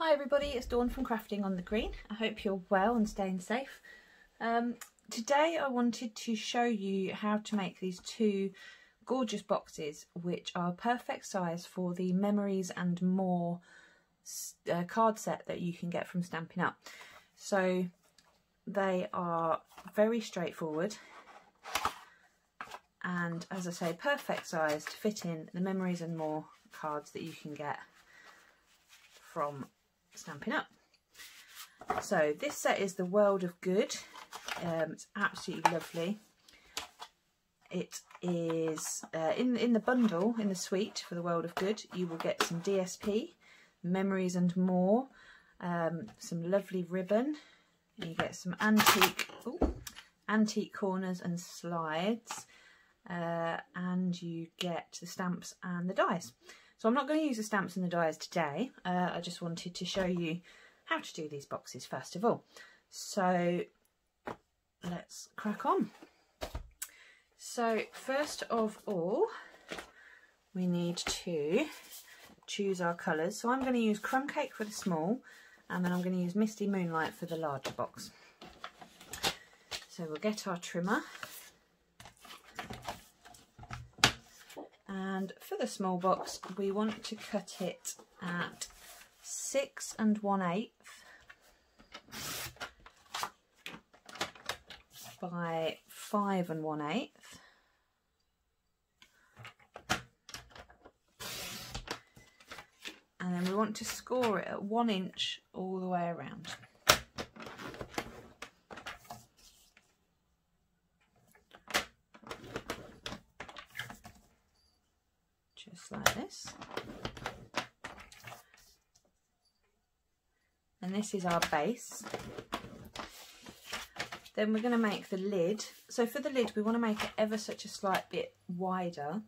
Hi everybody, it's Dawn from Crafting on the Green. I hope you're well and staying safe. Today I wanted to show you how to make these two gorgeous boxes which are perfect size for the Memories and More card set that you can get from Stampin' Up. So they are very straightforward and, as I say, perfect size to fit in the Memories and More cards that you can get from Stampin' Up. So this set is the World of Good. It's absolutely lovely. It is in the bundle, in the suite for the World of Good, you will get some DSP, Memories and More, some lovely ribbon, and you get some antique corners and slides, and you get the stamps and the dies. So I'm not going to use the stamps and the dies today. I just wanted to show you how to do these boxes first of all. So let's crack on. So first of all, we need to choose our colours. So I'm going to use Crumb Cake for the small, and then I'm going to use Misty Moonlight for the larger box. So we'll get our trimmer. And for the small box, we want to cut it at 6 1/8 by 5 1/8. And then we want to score it at 1 inch all the way around. Just like this. And this is our base. Then we're going to make the lid. So for the lid we want to make it ever such a slight bit wider.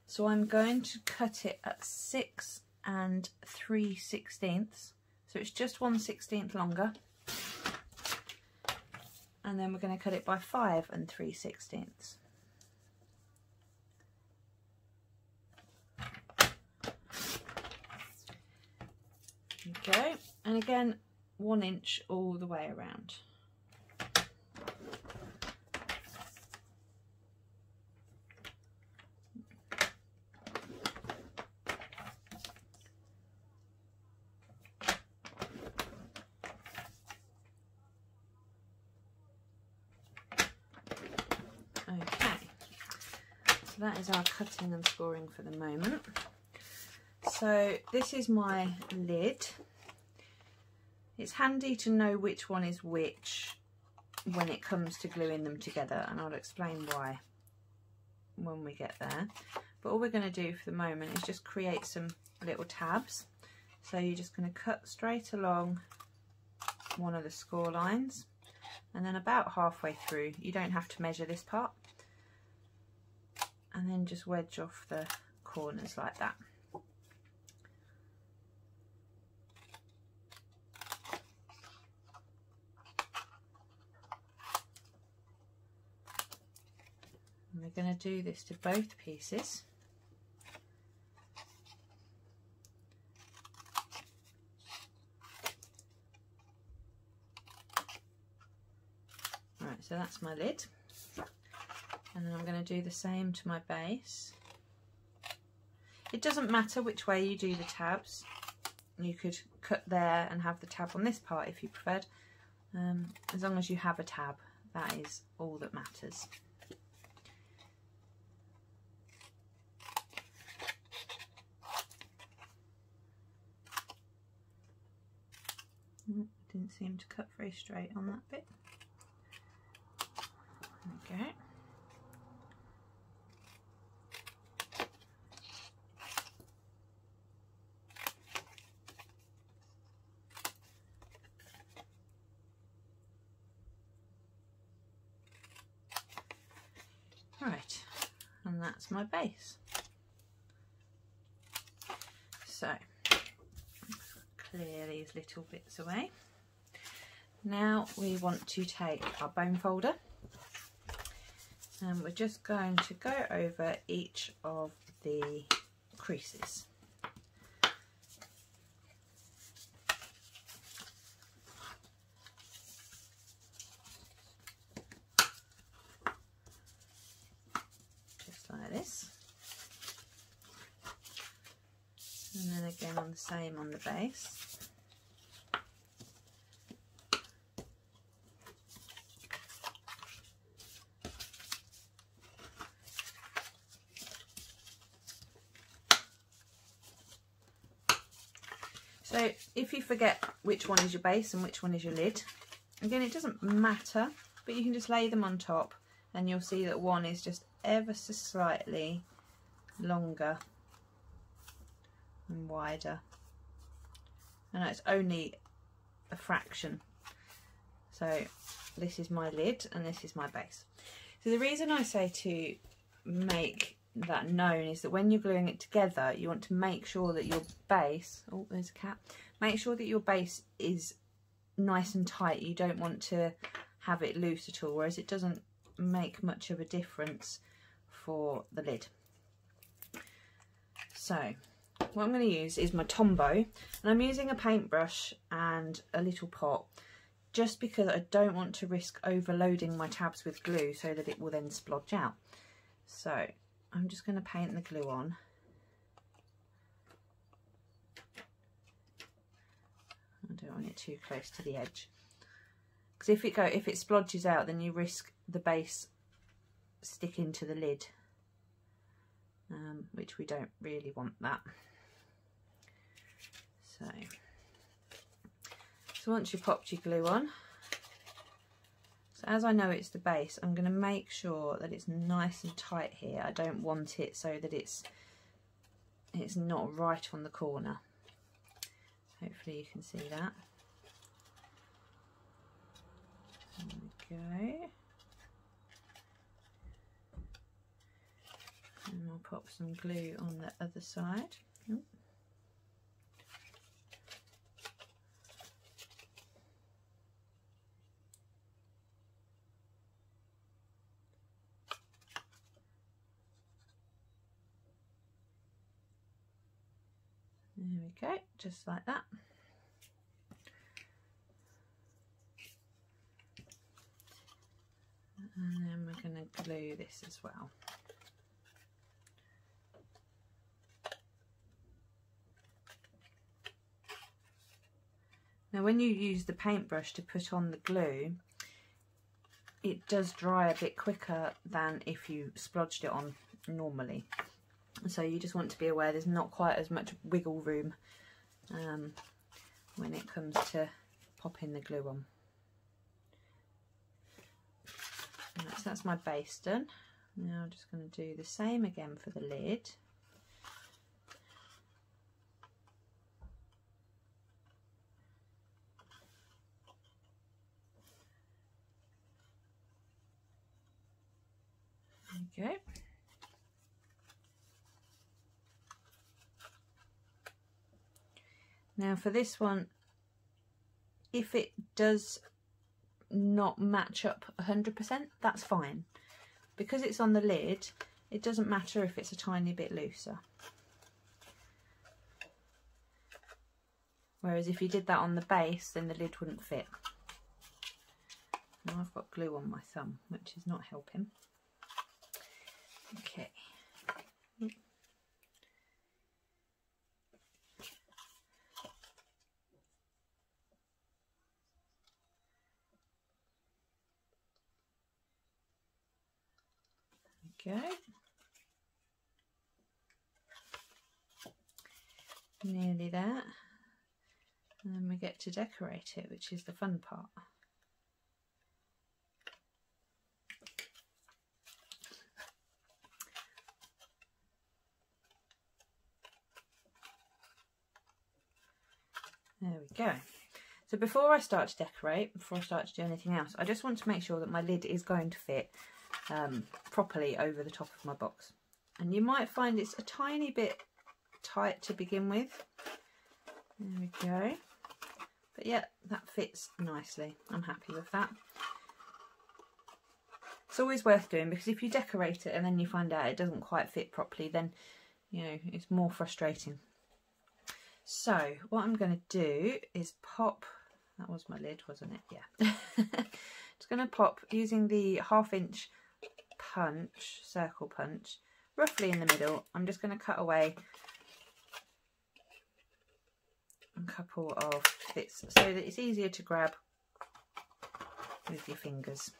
So I'm going to cut it at 6 3/16. So it's just 1/16 longer. And then we're going to cut it by 5 3/16. Okay, and again 1 inch all the way around. Okay, so that is our cutting and scoring for the moment. So this is my lid. It's handy to know which one is which when it comes to gluing them together, and I'll explain why when we get there. But all we're going to do for the moment is just create some little tabs. So you're just going to cut straight along one of the score lines, and then about halfway through, you don't have to measure this part, and then just wedge off the corners like that. And we're going to do this to both pieces. Right, so that's my lid. And then I'm going to do the same to my base. It doesn't matter which way you do the tabs. You could cut there and have the tab on this part if you preferred. As long as you have a tab, that is all that matters. Didn't seem to cut very straight on that bit. Okay. Right, and that's my base. So clear these little bits away. Now we want to take our bone folder, and we're just going to go over each of the creases. again on the same on the base. So if you forget which one is your base and which one is your lid, again, it doesn't matter, but you can just lay them on top and you'll see that one is just ever so slightly longer and wider. And it's only a fraction. So this is my lid and this is my base. So the reason I say to make that known is that when you're gluing it together, you want to make sure that your base, oh there's a cat, make sure that your base is nice and tight. You don't want to have it loose at all, whereas it doesn't make much of a difference for the lid. So what I'm going to use is my Tombow, and I'm using a paintbrush and a little pot just because I don't want to risk overloading my tabs with glue so that it will then splodge out. So I'm just going to paint the glue on. I don't want it too close to the edge, because if it splodges out, then you risk the base sticking to the lid, which we don't really want that. So once you've popped your glue on, so as I know it's the base, I'm going to make sure that it's nice and tight here. I don't want it so that it's not right on the corner. Hopefully you can see that. There we go. And I'll pop some glue on the other side. Ooh. There we go, just like that. And then we're going to glue this as well. Now when you use the paintbrush to put on the glue, it does dry a bit quicker than if you splodged it on normally. So you just want to be aware there's not quite as much wiggle room when it comes to popping the glue on. Right, so that's my base done. Now I'm just going to do the same again for the lid. There we go. Now for this one, if it does not match up 100%, that's fine. Because it's on the lid, it doesn't matter if it's a tiny bit looser. Whereas if you did that on the base, then the lid wouldn't fit. Now I've got glue on my thumb, which is not helping. Okay. Go. Nearly there. And then we get to decorate it, which is the fun part. There we go. So before I start to decorate, before I start to do anything else, I just want to make sure that my lid is going to fit properly over the top of my box. And you might find it's a tiny bit tight to begin with. There we go. But yeah, that fits nicely. I'm happy with that. It's always worth doing, because if you decorate it and then you find out it doesn't quite fit properly, then you know it's more frustrating. So what I'm going to do is pop, that was my lid, wasn't it? Yeah. Just going to pop using the 1/2 inch punch, circle punch, roughly in the middle. I'm just going to cut away a couple of bits so that it's easier to grab with your fingers.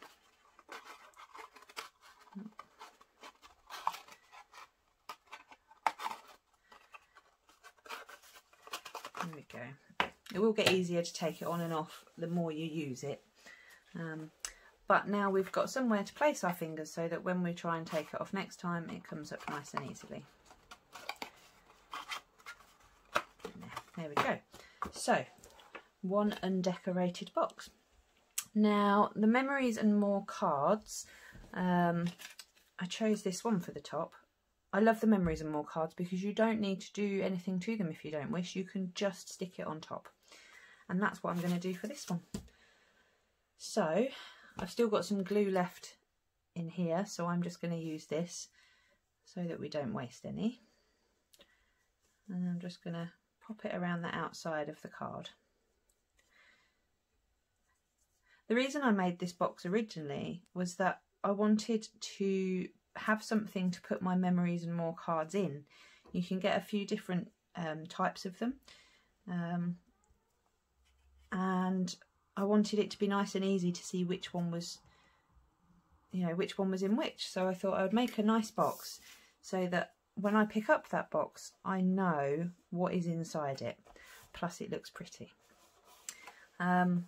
There we go. It will get easier to take it on and off the more you use it. But now we've got somewhere to place our fingers so that when we try and take it off next time, it comes up nice and easily. There we go. So, one undecorated box. Now, the Memories and More cards, I chose this one for the top. I love the Memories and More cards because you don't need to do anything to them if you don't wish. You can just stick it on top. And that's what I'm going to do for this one. So, I've still got some glue left in here, so I'm just going to use this so that we don't waste any. And I'm just going to pop it around the outside of the card. The reason I made this box originally was that I wanted to have something to put my Memories and More cards in. You can get a few different types of them, and I wanted it to be nice and easy to see which one was, you know, which one was in which. So I thought I would make a nice box so that when I pick up that box, I know what is inside it. Plus it looks pretty. And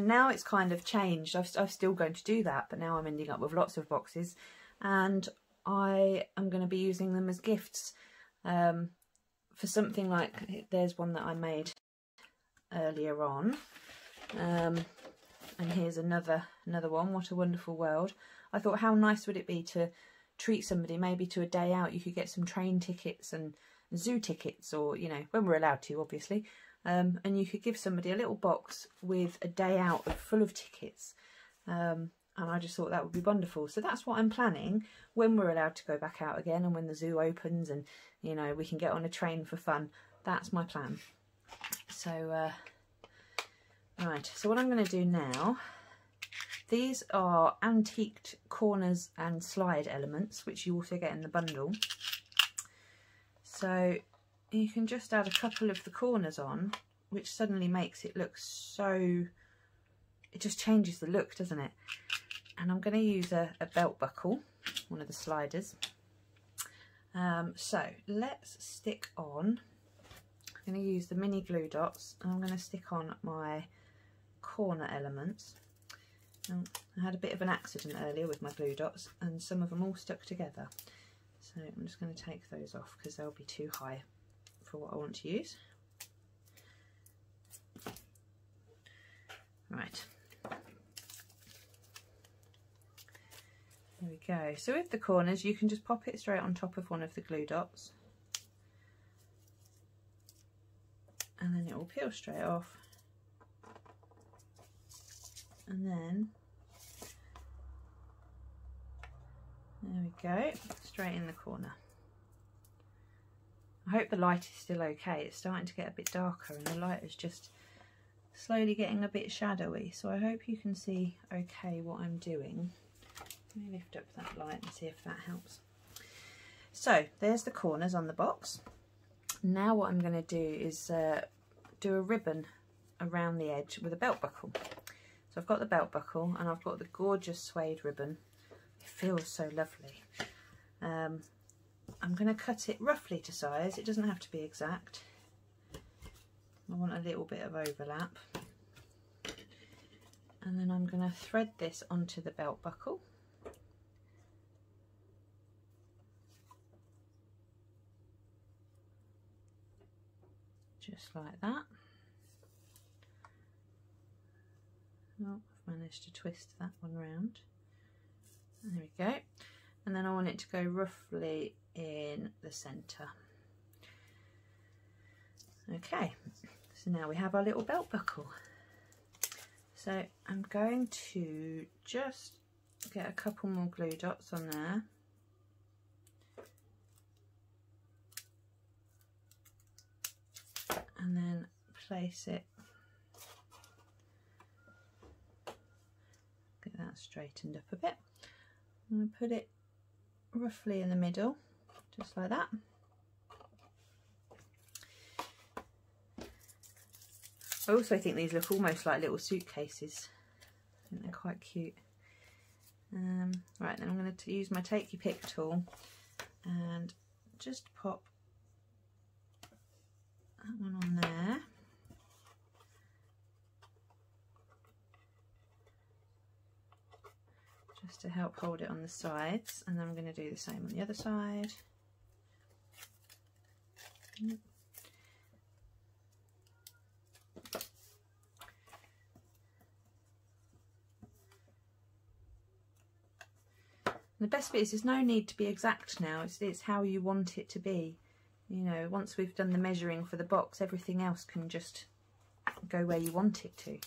now it's kind of changed. I'm still going to do that, but now I'm ending up with lots of boxes, and I am going to be using them as gifts for something like, there's one that I made earlier on, and here's another one, What a Wonderful World. I thought how nice would it be to treat somebody maybe to a day out. You could get some train tickets and zoo tickets, or, you know, when we're allowed to, obviously. And you could give somebody a little box with a day out full of tickets, and I just thought that would be wonderful. So that's what I'm planning when we're allowed to go back out again, and when the zoo opens and, you know, we can get on a train for fun. That's my plan. So right, so what I'm going to do now, these are antiqued corners and slide elements, which you also get in the bundle. So you can just add a couple of the corners on, which suddenly makes it look so, it just changes the look, doesn't it? And I'm going to use a belt buckle, one of the sliders. So let's stick on, I'm going to use the mini glue dots, and I'm going to stick on my corner elements. Now, I had a bit of an accident earlier with my glue dots, and some of them all stuck together. So I'm just going to take those off because they'll be too high for what I want to use. Right, there we go. So with the corners, you can just pop it straight on top of one of the glue dots, and then it will peel straight off, and then there we go, straight in the corner. I hope the light is still okay. It's starting to get a bit darker and the light is just slowly getting a bit shadowy, so I hope you can see okay what I'm doing. Let me lift up that light and see if that helps. So there's the corners on the box. Now what I'm going to do is do a ribbon around the edge with a belt buckle. So I've got the belt buckle and I've got the gorgeous suede ribbon. It feels so lovely. I'm going to cut it roughly to size. It doesn't have to be exact. I want a little bit of overlap. And then I'm going to thread this onto the belt buckle. Just like that. Oh, I've managed to twist that one round. There we go. And then I want it to go roughly in the centre. Okay, so now we have our little belt buckle. So I'm going to just get a couple more glue dots on there. And then place it, get that straightened up a bit. I'm going to put it roughly in the middle, just like that. I also think these look almost like little suitcases. I think they're quite cute. Right, then I'm going to use my Take Your Pick tool and just pop that one on there. Just to help hold it on the sides, and then I'm going to do the same on the other side. The best bit is there's no need to be exact now, it's how you want it to be. You know, once we've done the measuring for the box, everything else can just go where you want it to.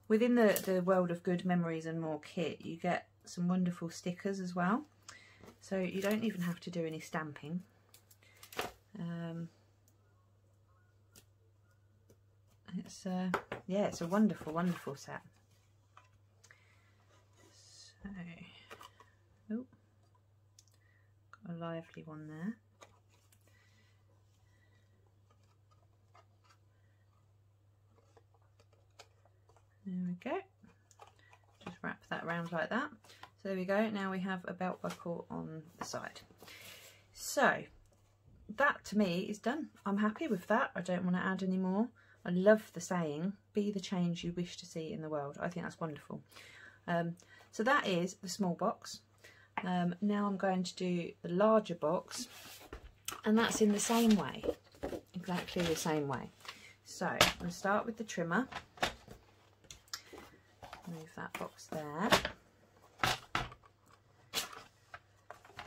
Within the World of Good Memories and More kit, you get some wonderful stickers as well. So you don't even have to do any stamping. Yeah, it's a wonderful, wonderful set. So, oh, got a lively one there. There we go. Just wrap that around like that. So there we go. Now we have a belt buckle on the side. So that to me is done. I'm happy with that. I don't want to add any more. I love the saying, be the change you wish to see in the world. I think that's wonderful. So that is the small box. Now I'm going to do the larger box, and that's in the same way, exactly the same way. So I'm going to start with the trimmer. Move that box there.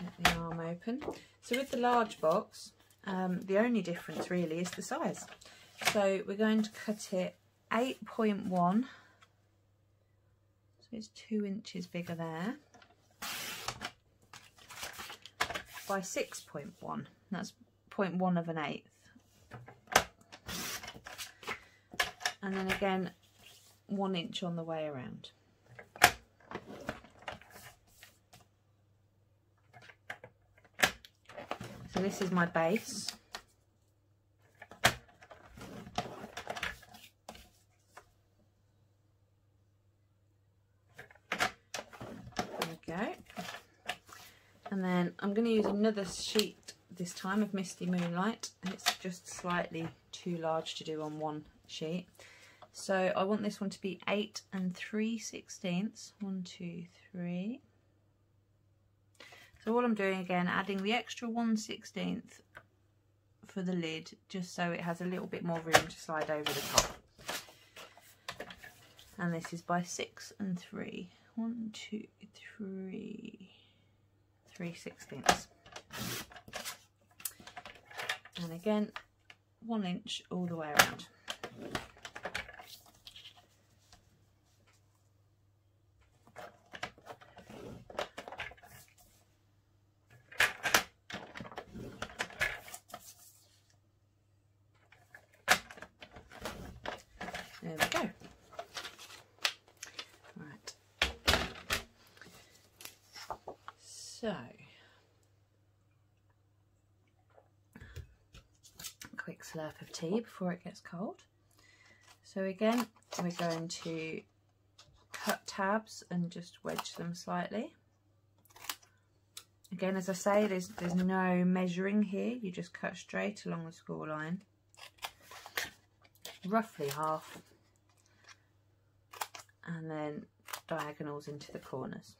Let the arm open. So with the large box, the only difference really is the size. So we're going to cut it 8.1. So it's 2 inches bigger there, by 6.1. That's 0.1 of an eighth. And then again, 1 inch on the way around. So this is my base. And then I'm going to use another sheet this time of Misty Moonlight, and it's just slightly too large to do on one sheet. So I want this one to be 8 3/16. 1, 2, 3. So all I'm doing again, adding the extra 1/16 for the lid, just so it has a little bit more room to slide over the top. And this is by 6 3. 1, 2, 3. 3/16. And again, 1 inch all the way around. There we go. Right. So, quick slurp of tea before it gets cold. So again, we're going to cut tabs and just wedge them slightly. Again, as I say, there's no measuring here. You just cut straight along the score line, roughly half, and then diagonals into the corners.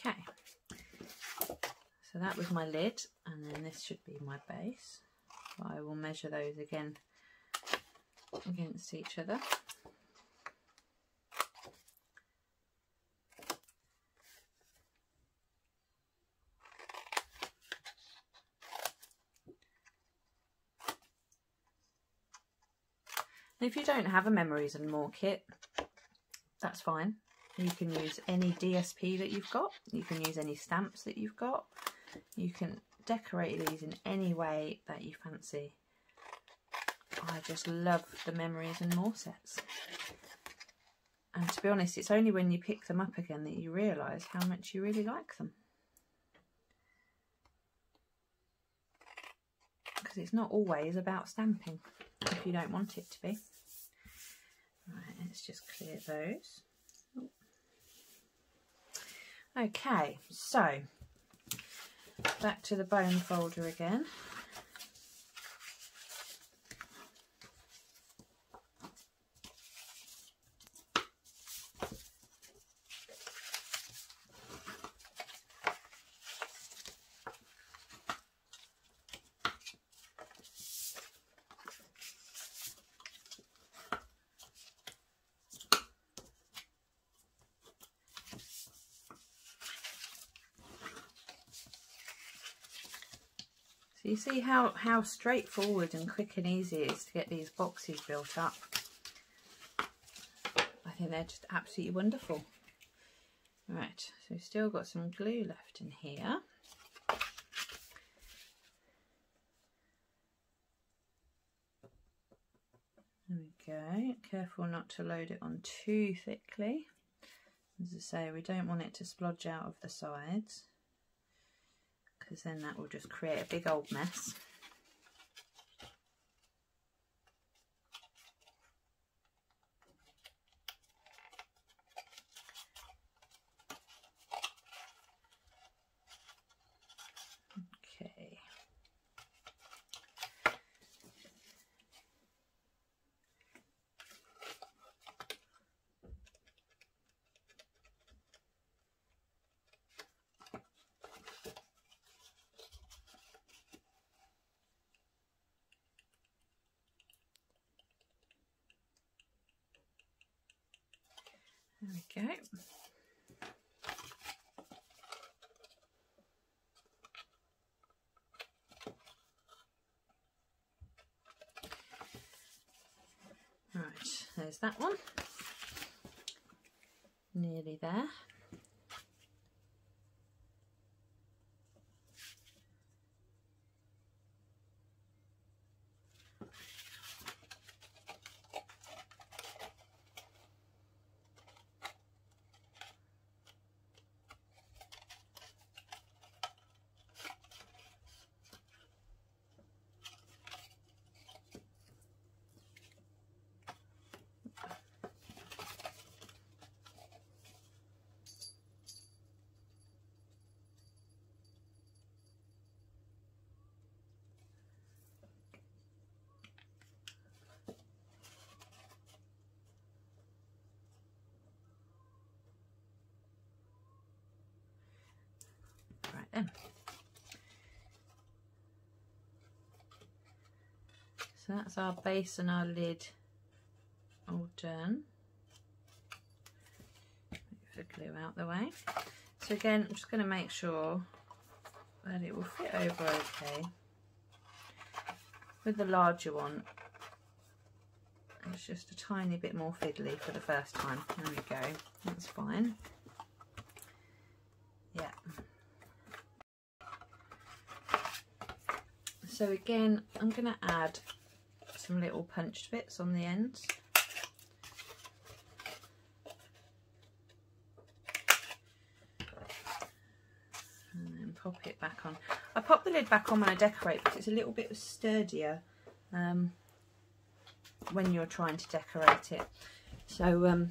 Okay, so that was my lid, and then this should be my base. So I will measure those again against each other. And if you don't have a Memories and More kit, that's fine. You can use any DSP that you've got. You can use any stamps that you've got. You can decorate these in any way that you fancy. I just love the Memories and More sets. And to be honest, it's only when you pick them up again that you realise how much you really like them. Because it's not always about stamping, if you don't want it to be. Right, let's just clear those. Okay, so back to the bone folder again. So you see how straightforward and quick and easy it is to get these boxes built up. I think they're just absolutely wonderful. Right, so we've still got some glue left in here. There we go. Careful not to load it on too thickly. As I say, we don't want it to splodge out of the sides, because then that will just create a big old mess. Okay. There we go. Right, there's that one. Nearly there. Right then. So that's our base and our lid all done. Move the glue out the way. So again, I'm just going to make sure that it will fit over okay. With the larger one, it's just a tiny bit more fiddly for the first time. There we go, that's fine. Yeah. So again, I'm going to add some little punched bits on the ends. And then pop it back on. I pop the lid back on when I decorate because it's a little bit sturdier when you're trying to decorate it. So,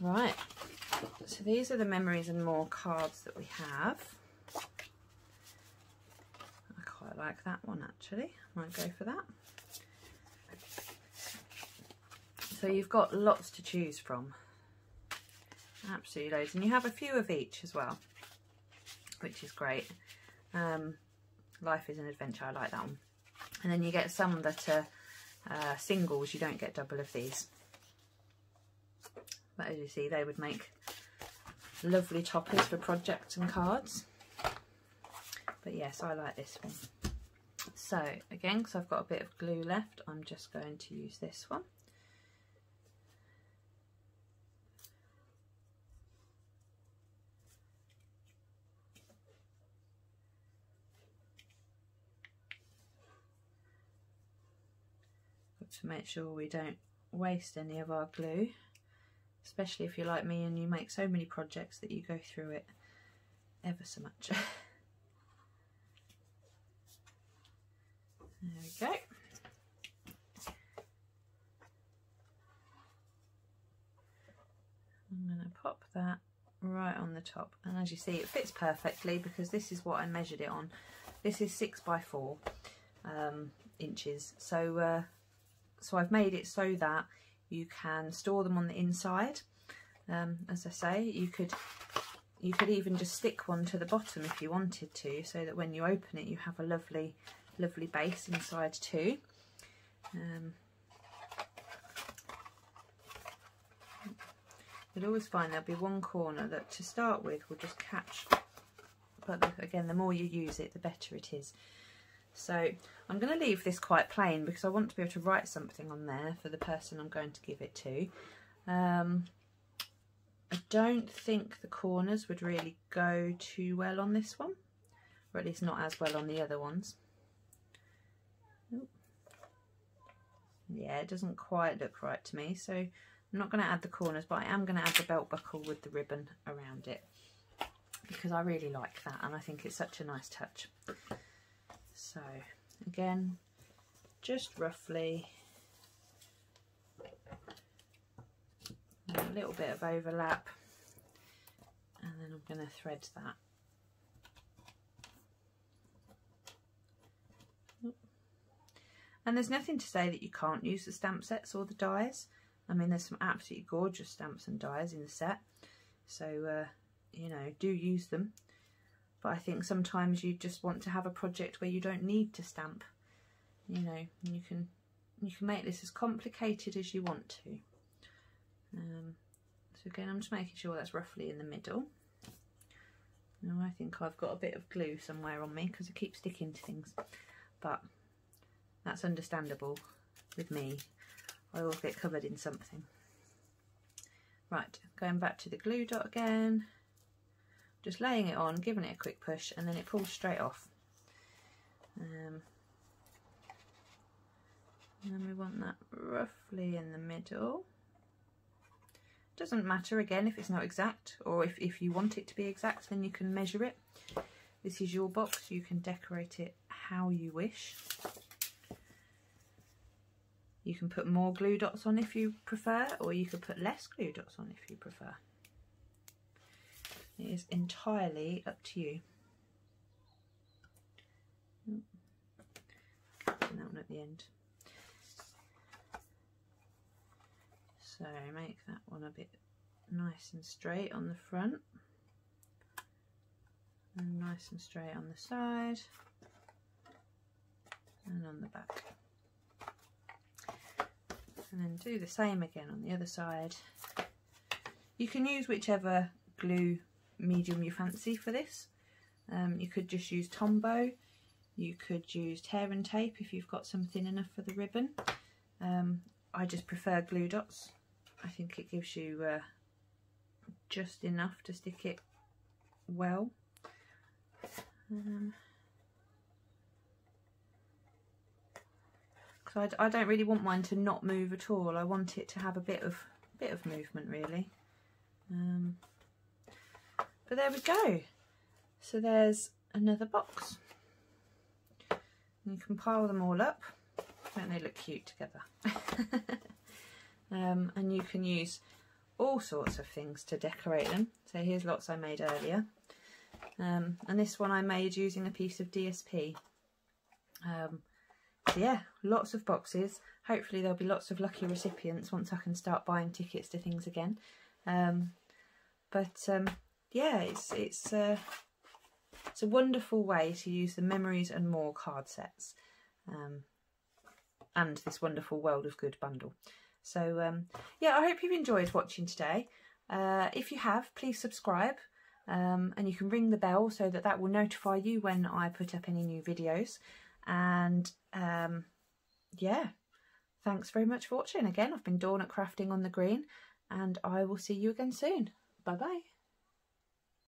right. So these are the Memories and More cards that we have. I like that one actually. I might go for that. So you've got lots to choose from. Absolutely loads. And you have a few of each as well, which is great. Life is an Adventure, I like that one. And then you get some that are singles, you don't get double of these. But as you see, they would make lovely toppers for projects and cards. But yes, I like this one. So again, because I've got a bit of glue left, I'm just going to use this one. to make sure we don't waste any of our glue, especially if you're like me and you make so many projects that you go through it ever so much. There we go. I'm going to pop that right on the top, and as you see it fits perfectly because this is what I measured it on. This is 6 by 4 inches, so I've made it so that you can store them on the inside. As I say, you could even just stick one to the bottom if you wanted to, so that when you open it you have a lovely base inside too. You'll always find there'll be one corner that to start with will just catch, but again the more you use it the better it is. So I'm going to leave this quite plain because I want to be able to write something on there for the person I'm going to give it to. I don't think the corners would really go too well on this one, or at least not as well on the other ones. Yeah, it doesn't quite look right to me, so I'm not going to add the corners, but I am going to add the belt buckle with the ribbon around it because I really like that and I think it's such a nice touch. So again, just roughly a little bit of overlap, and then I'm going to thread that. And there's nothing to say that you can't use the stamp sets or the dies. I mean, there's some absolutely gorgeous stamps and dies in the set, so you know, do use them. But I think sometimes you just want to have a project where you don't need to stamp. You know, you can make this as complicated as you want to. So again, I'm just making sure that's roughly in the middle. Now I think I've got a bit of glue somewhere on me because I keep sticking to things, but that's understandable with me. I always get covered in something. Right, going back to the glue dot again, just laying it on, giving it a quick push, and then it pulls straight off. And then we want that roughly in the middle. Doesn't matter again if it's not exact, or if you want it to be exact, then you can measure it. This is your box, you can decorate it how you wish. You can put more glue dots on if you prefer, or you could put less glue dots on if you prefer. It is entirely up to you. Catching that one at the end. So make that one a bit nice and straight on the front, and nice and straight on the side, and on the back. And then do the same again on the other side. You can use whichever glue medium you fancy for this. You could just use Tombow, you could use tear and tape if you've got some thin enough for the ribbon. I just prefer glue dots. I think it gives you just enough to stick it well. Because I don't really want mine to not move at all. I want it to have a bit of movement really. But there we go. So there's another box. And you can pile them all up. Don't they look cute together? And you can use all sorts of things to decorate them. So here's lots I made earlier. And this one I made using a piece of DSP. So yeah, lots of boxes. Hopefully there'll be lots of lucky recipients once I can start buying tickets to things again. Yeah, it's a wonderful way to use the Memories and More card sets, and this wonderful World of Good bundle. So yeah, I hope you've enjoyed watching today. If you have, please subscribe, and you can ring the bell so that will notify you when I put up any new videos. And yeah, thanks very much for watching. Again, I've been Dawn at Crafting on the Green, and I will see you again soon. Bye bye.